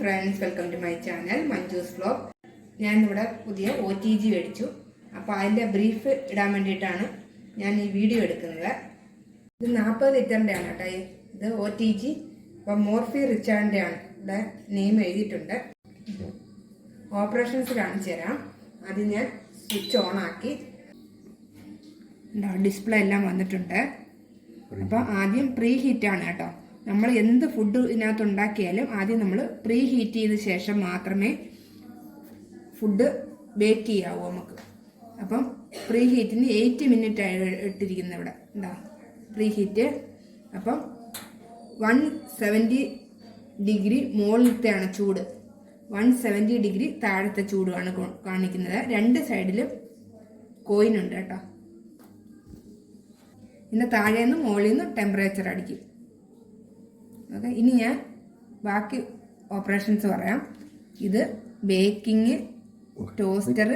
Friends, welcome to my channel Manju's vlog. ഞാൻ ഇവിടെ പുതിയ OTG മേടിച്ചു. അപ്പോൾ അതിൻ്റെ ബ്രീഫ് ഇടാൻ വേണ്ടിയിട്ടാണ് ഞാൻ ഈ വീഡിയോ എടുക്കുന്നത്. ഇത് 40 ലിറ്ററിൻ്റെ ആണ് കേട്ടോ. ഇത് OTG. അപ്പോൾ മോർഫി റിച്ചാർഡിൻ്റെ ആണ് ഇവിടെ നെയിം എഴുതിയിട്ടുണ്ട്. ഓപ്പറേഷൻസ് കാണിച്ചു തരാം. ആദ്യം ഞാൻ സ്വിച്ച് ഓൺ ആക്കി. ഡിസ്പ്ലേ എല്ലാം വന്നിട്ടുണ്ട്. അപ്പോൾ ആദ്യം പ്രീ ഹീറ്റാണ് കേട്ടോ. നമ്മൾ എന്ത് ഫുഡ് ഇതിനകത്ത് ഉണ്ടാക്കിയാലും ആദ്യം നമ്മൾ പ്രീ ഹീറ്റ് ചെയ്ത ശേഷം മാത്രമേ ഫുഡ് ബേക്ക് ചെയ്യാവൂ നമുക്ക്. അപ്പം പ്രീ ഹീറ്റിന് 8 മിനിറ്റ് ഇട്ടിരിക്കുന്നത് ഇവിടെ ഉണ്ടാവും പ്രീ ഹീറ്റ്. അപ്പം 170 ഡിഗ്രി മുകളിലത്തെയാണ് ചൂട്, 170 ഡിഗ്രി താഴത്തെ ചൂടുമാണ് കാണിക്കുന്നത്. രണ്ട് സൈഡിലും കോയിനുണ്ട് കേട്ടോ. ഇതിൻ്റെ താഴേന്ന് മുകളിൽ നിന്ന് ടെമ്പറേച്ചർ അടിക്കും. ഓക്കെ, ഇനി ഞാൻ ബാക്കി ഓപ്പറേഷൻസ് പറയാം. ഇത് ബേക്കിംഗ്, ടോസ്റ്റർ,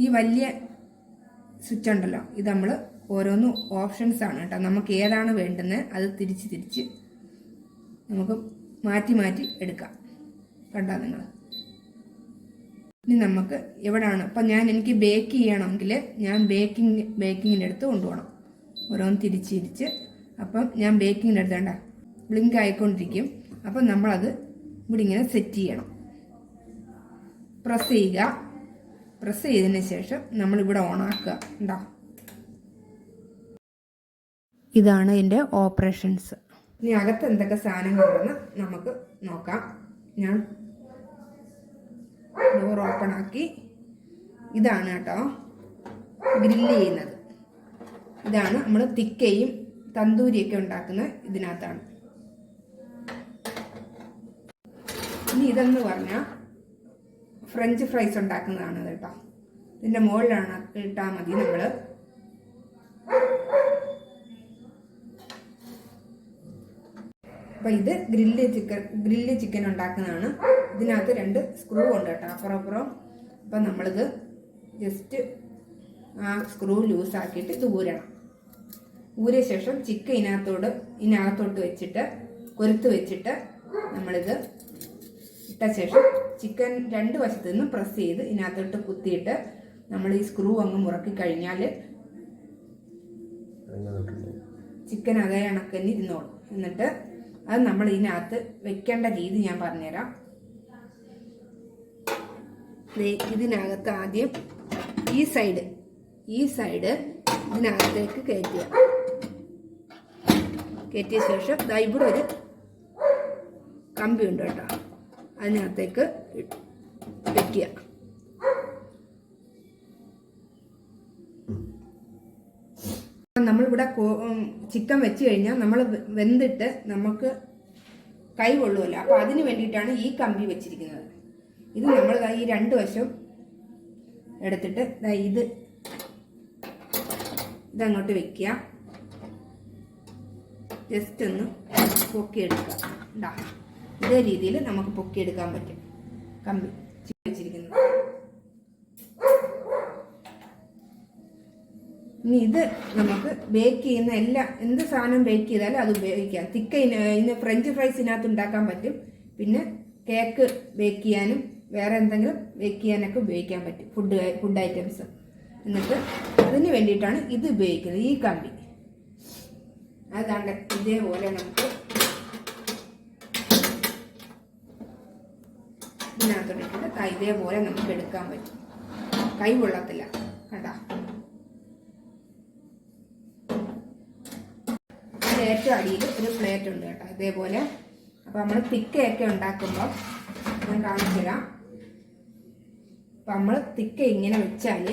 ഈ വലിയ സ്വിച്ച് ഉണ്ടല്ലോ, ഇത് നമ്മൾ ഓരോന്നും ഓപ്ഷൻസ് ആണ് കേട്ടോ. നമുക്ക് ഏതാണ് വേണ്ടുന്നത് അത് തിരിച്ച് നമുക്ക് മാറ്റി എടുക്കാം. കണ്ടോ നിങ്ങൾ? ഇനി നമുക്ക് എവിടെയാണ് അപ്പം എനിക്ക് ബേക്ക് ചെയ്യണമെങ്കിൽ ഞാൻ ബേക്കിങ്ങിൻ്റെ അടുത്ത് കൊണ്ടുപോകണം. ഓരോന്ന് തിരിച്ച് അപ്പം ഞാൻ ബേക്കിങ്ങിൻ്റെ അടുത്ത് വേണ്ട ബ്ലിങ്ക് ആയിക്കൊണ്ടിരിക്കും. അപ്പം നമ്മളത് ഇവിടെ ഇങ്ങനെ സെറ്റ് ചെയ്യണം. പ്രസ് ചെയ്യുക. പ്രസ് ചെയ്തതിന് ശേഷം നമ്മളിവിടെ ഓണാക്കുക. ഉണ്ടോ? ഇതാണ് ഇതിൻ്റെ ഓപ്പറേഷൻസ്. ഇനി അകത്ത് എന്തൊക്കെ സാധനങ്ങളുണ്ടെന്ന് നമുക്ക് നോക്കാം. ഞാൻ ഡോർ ഓപ്പൺ ആക്കി. ഇതാണ് കേട്ടോ ഗ്രില്ല് ചെയ്യുന്നത്. ഇതാണ് നമ്മൾ തിക്കയും തന്തൂരിയൊക്കെ ഉണ്ടാക്കുന്നത് ഇതിനകത്താണ്. ഇനി ഇതെന്ന് പറഞ്ഞാൽ ഫ്രഞ്ച് ഫ്രൈസ് ഉണ്ടാക്കുന്നതാണ് കേട്ടോ. ഇതിൻ്റെ മുകളിലാണ് ഇട്ടാൽ മതി നമ്മൾ. അപ്പം ഇത് ഗ്രില്ല് ചിക്കൻ ഉണ്ടാക്കുന്നതാണ്. ഇതിനകത്ത് 2 സ്ക്രൂ ഉണ്ട് കേട്ടോ, അപ്പുറം. അപ്പം നമ്മളിത് ജസ്റ്റ് ആ സ്ക്രൂ ലൂസാക്കിയിട്ട് ഇത് ഊരണം. ഊരിയ ശേഷം ചിക്കൻ ഇതിനകത്തോട്ട് വെച്ചിട്ട് കൊരുത്ത് വെച്ചിട്ട് നമ്മളിത് ഇട്ട ശേഷം ചിക്കൻ 2 വശത്തു നിന്ന് പ്രസ് ചെയ്ത് ഇതിനകത്തോട്ട് കുത്തിയിട്ട് നമ്മൾ ഈ സ്ക്രൂ അങ്ങ് മുറക്കി കഴിഞ്ഞാൽ ചിക്കൻ അതേ കണക്കന്നെ ഇരുന്നോളും. എന്നിട്ട് അത് നമ്മൾ ഇതിനകത്ത് വെക്കേണ്ട രീതി ഞാൻ പറഞ്ഞുതരാം. ഇതിനകത്ത് ആദ്യം ഈ സൈഡ് ഇതിനകത്തേക്ക് കയറ്റിയ ശേഷം ഇവിടെ ഒരു കമ്പി ഉണ്ട് കേട്ടോ, അതിനകത്തേക്ക് വെക്കുക. നമ്മളിവിടെ ചിക്കൻ വെച്ച് കഴിഞ്ഞാൽ നമ്മൾ വെന്തിട്ട് നമുക്ക് കൈ കൊള്ളുമല്ലോ. അപ്പോൾ അതിന് വേണ്ടിയിട്ടാണ് ഈ കമ്പി വെച്ചിരിക്കുന്നത്. ഇത് നമ്മൾ ഈ 2 വശം എടുത്തിട്ട് ഇതങ്ങോട്ട് വെക്കുക. ജസ്റ്റ് ഒന്ന് പൊക്കിയെടുക്കുക. ഉണ്ടാ, ഇതേ രീതിയിൽ നമുക്ക് പൊക്കിയെടുക്കാൻ പറ്റും കമ്പി വെച്ചിരിക്കുന്നത്. ഇനി ഇത് നമുക്ക് ബേക്ക് ചെയ്യുന്ന എന്ത് സാധനം ബേക്ക് ചെയ്താലും അത് ഉപയോഗിക്കാം. ഇതിന് ഫ്രഞ്ച് ഫ്രൈസ് ഇതിനകത്ത് ഉണ്ടാക്കാൻ പറ്റും. പിന്നെ കേക്ക് ബേക്ക് ചെയ്യാനും വേറെ എന്തെങ്കിലും ബേക്ക് ചെയ്യാനൊക്കെ ഉപയോഗിക്കാൻ പറ്റും, ഫുഡ് ഐറ്റംസ്. എന്നിട്ട് അതിന് വേണ്ടിയിട്ടാണ് ഇത് ഉപയോഗിക്കുന്നത്, ഈ കമ്പി. അതാണ്ട് ഇതേപോലെ നമുക്ക് ഇതിനകത്തോട്ടിട്ട് ഇതേപോലെ നമുക്ക് എടുക്കാൻ പറ്റും. കൈ കൊള്ളത്തില്ല. കണ്ടാ, ഏറ്റവും അടിയിൽ ഒരു പ്ലേറ്റ് ഉണ്ട് കേട്ടോ, ഇതേപോലെ. അപ്പം നമ്മൾ തിക്കയൊക്കെ ഉണ്ടാക്കുമ്പോൾ ഞാൻ കാണിച്ചു തരാം. അപ്പം നമ്മൾ തിക്ക ഇങ്ങനെ വെച്ചാൽ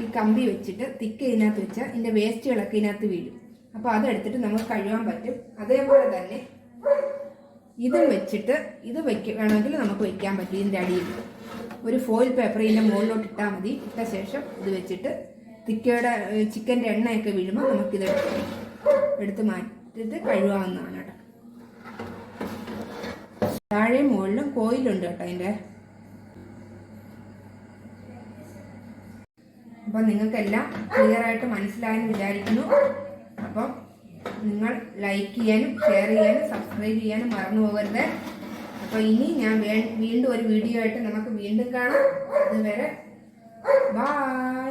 ഈ കമ്പി വെച്ചിട്ട് തിക്ക ഇതിനകത്ത് വെച്ചാൽ ഇതിൻ്റെ വേസ്റ്റുകളൊക്കെ ഇതിനകത്ത് വീഴും. അപ്പോൾ അതെടുത്തിട്ട് നമുക്ക് കഴുകാൻ പറ്റും. അതേപോലെ തന്നെ ഇതും വെച്ചിട്ട് ഇത് വേണമെങ്കിൽ നമുക്ക് വയ്ക്കാൻ പറ്റും. ഇതിൻ്റെ അടിയിൽ ഒരു ഫോയിൽ പേപ്പർ ഇതിൻ്റെ മുകളിലോട്ട് ഇട്ടാൽ മതി. ഇട്ട ശേഷം ഇത് വെച്ചിട്ട് ചിക്കൻ്റെ എണ്ണയൊക്കെ വീഴുമ്പോൾ നമുക്കിത് എടുത്ത് മാറ്റിയിട്ട് കഴുകാവുന്നതാണ് കേട്ടോ. താഴെ മുകളിലും കോയിലുണ്ട് കേട്ടോ അതിൻ്റെ. അപ്പം നിങ്ങൾക്കെല്ലാം ക്ലിയർ ആയിട്ട് മനസ്സിലായെന്ന് വിചാരിക്കുന്നു. അപ്പം നിങ്ങൾ ലൈക്ക് ചെയ്യാനും ഷെയർ ചെയ്യാനും സബ്സ്ക്രൈബ് ചെയ്യാനും മറന്നു പോകരുത്. അപ്പോൾ ഇനി ഞാൻ വീണ്ടും ഒരു വീഡിയോ ആയിട്ട് നമുക്ക് വീണ്ടും കാണാം. അതുവരെ ബൈ.